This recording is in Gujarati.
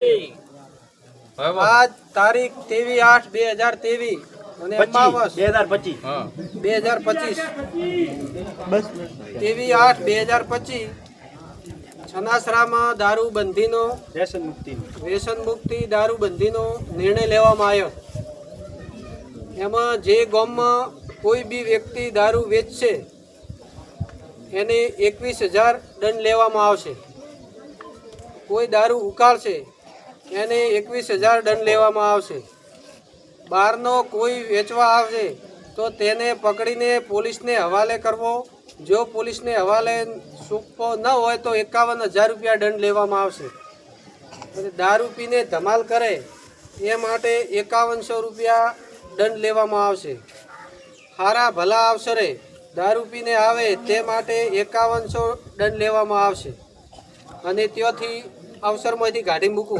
આજ તારીખ 23/8/2023 અને અમાવસ 2025 23/8/2025 છનાસરામાં દારૂબંધીનો વ્યસન મુક્તિ દારૂબંધીનો નિર્ણય લેવામાં આવ્યો। એમાં જે ગામમાં કોઈ બી વ્યક્તિ દારૂ વેચશે એને 21,000 દંડ લેવામાં આવશે। કોઈ દારૂ ઉકાળશે એને 21,000 દંડ લેવામાં આવશે। બહારનો કોઈ વેચવા આવશે તો તેને પકડીને પોલીસને હવાલે કરવો। જો પોલીસને હવાલે સૂકવો ન હોય તો 51,000 રૂપિયા દંડ લેવામાં આવશે। અને દારૂ પીને ધમાલ કરે એ માટે 5100 રૂપિયા દંડ લેવામાં આવશે। સારા ભલા અવસરે દારૂ પીને આવે તે માટે 5100 દંડ લેવામાં આવશે। અને ત્યાંથી અવસરમાંથી કાઢી મૂકવો।